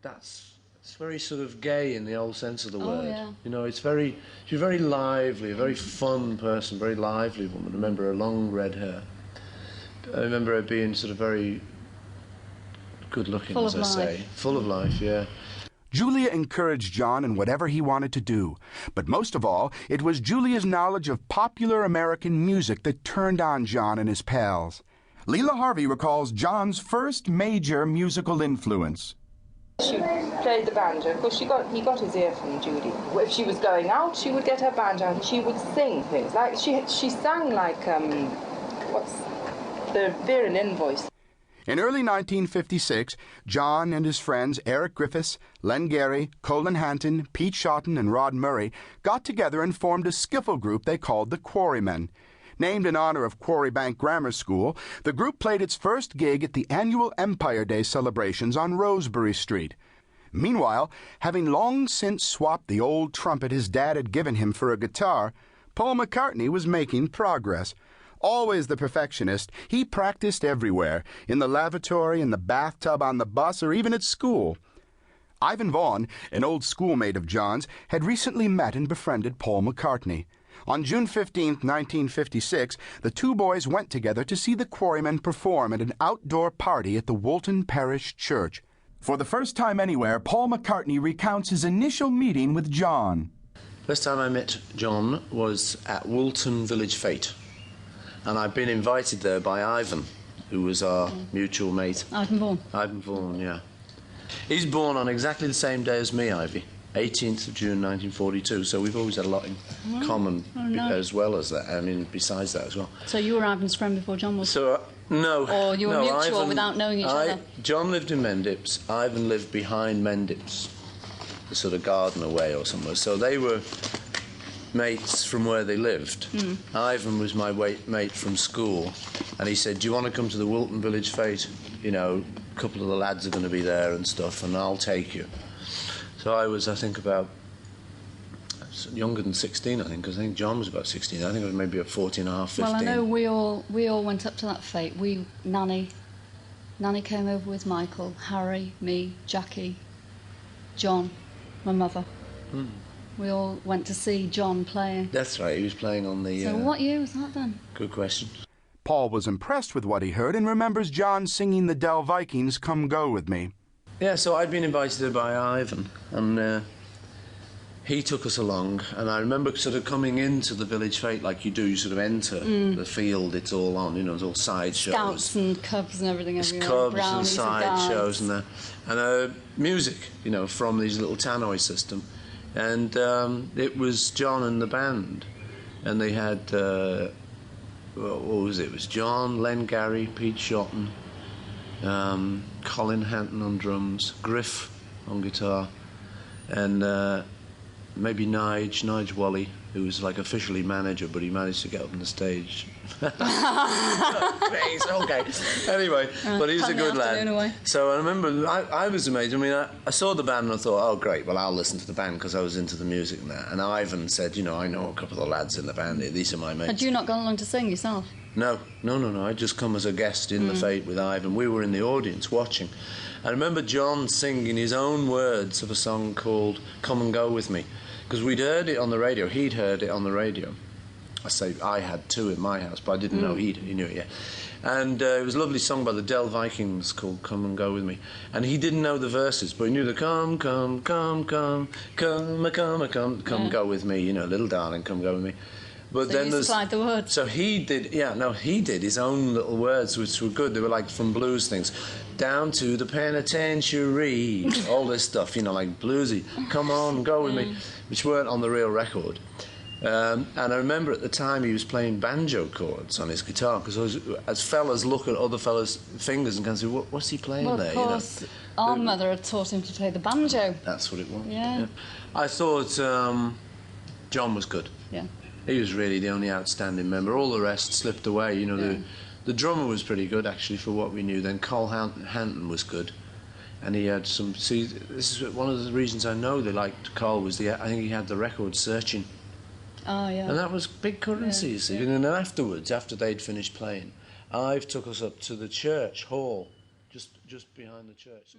it's very sort of gay in the old sense of the word. Yeah. You know, she's very lively, a very fun person, very lively woman. I remember her long red hair. I remember her being sort of very good looking, as I say. Full of life, yeah. Julia encouraged John in whatever he wanted to do, but most of all, it was Julia's knowledge of popular American music that turned on John and his pals. Leela Harvey recalls John's first major musical influence. She played the banjo. Of course, he got his ear from Judy. If she was going out, she would get her banjo and she would sing things. Like she sang like, what's the Vera Lynn voice. In early 1956, John and his friends Eric Griffiths, Len Gary, Colin Hanton, Pete Shotton, and Rod Murray got together and formed a skiffle group they called the Quarry Men. Named in honor of Quarry Bank Grammar School, the group played its first gig at the annual Empire Day celebrations on Rosebery Street. Meanwhile, having long since swapped the old trumpet his dad had given him for a guitar, Paul McCartney was making progress. Always the perfectionist, he practiced everywhere, in the lavatory, in the bathtub, on the bus, or even at school. Ivan Vaughan, an old schoolmate of John's, had recently met and befriended Paul McCartney. On June 15, 1956, the two boys went together to see the Quarrymen perform at an outdoor party at the Woolton Parish Church. For the first time anywhere, Paul McCartney recounts his initial meeting with John. First time I met John was at Woolton Village Fete, and I'd been invited there by Ivan, who was our mutual mate. Ivan Vaughan. Ivan Vaughan, yeah. He's born on exactly the same day as me, Ivy. 18th of June 1942, so we've always had a lot in common as well as that. I mean, besides that as well. So you were Ivan's friend before John was? So, no. Or you were mutual Ivan, without knowing each other? John lived in Mendips, Ivan lived behind Mendips, the sort of Gardner Way or somewhere. So they were mates from where they lived. Ivan was my mate from school, and he said, do you want to come to the Woolton Village Fete? You know, a couple of the lads are going to be there and stuff, and I'll take you. So I was, I think, about younger than 16, I think, because I think John was about 16. I think I was maybe at 14 and a half, 15. Well, I know we all went up to that fete. Nanny came over with Michael, Harry, me, Jackie, John, my mother. We all went to see John playing. That's right, he was playing on the... So what year was that then? Good question. Paul was impressed with what he heard and remembers John singing the Dell Vikings' Come Go With Me. Yeah, so I'd been invited there by Ivan, and he took us along, and I remember sort of coming into the village fete like you do, you sort of enter the field, it's all on, you know, it's all side shows. Scouts and cubs and everything There's everywhere. cubs and side shows and music, you know, from these little tannoy system. And it was John and the band, and they had, what was it? It was John, Len Gary, Pete Shotton, Colin Hanton on drums, Griff on guitar, and maybe Nige Wally, who was like officially manager, but he managed to get up on the stage. Okay. Anyway, but he was a good lad. Away. So I remember I was amazed. I mean, I saw the band and I thought, oh, great, well, I'll listen to the band because I was into the music and that. And Ivan said, you know, I know a couple of the lads in the band here. These are my mates. Had you not gone along to sing yourself? No. I'd just come as a guest in the fete with Ivan. We were in the audience watching. I remember John singing his own words of a song called Come and Go With Me, because we'd heard it on the radio. He'd heard it on the radio. I say I had two in my house, but I didn't know he knew it yet. And it was a lovely song by the Dell Vikings called Come and Go With Me. And he didn't know the verses, but he knew the come, come, come, come, come, come, come, come, go with me, you know, little darling, come go with me. But so then you supplied the words. So he did, he did his own little words, which were good. They were like from blues things. Down to the penitentiary, all this stuff, you know, like bluesy. Come on, go with me, which weren't on the real record. And I remember at the time he was playing banjo chords on his guitar, because as fellas look at other fellas' fingers and can say, what's he playing there? Well, of course, our mother had taught him to play the banjo. That's what it was. Yeah. I thought John was good. Yeah. He was really the only outstanding member. All the rest slipped away. You know, the drummer was pretty good, actually, for what we knew. Then Cole Hanton was good. And he had some... See, this is one of the reasons I know they liked Cole, was I think he had the record Searching. Oh, yeah. And that was big currency, you see. And then afterwards, after they'd finished playing, Ive took us up to the church hall, just behind the church.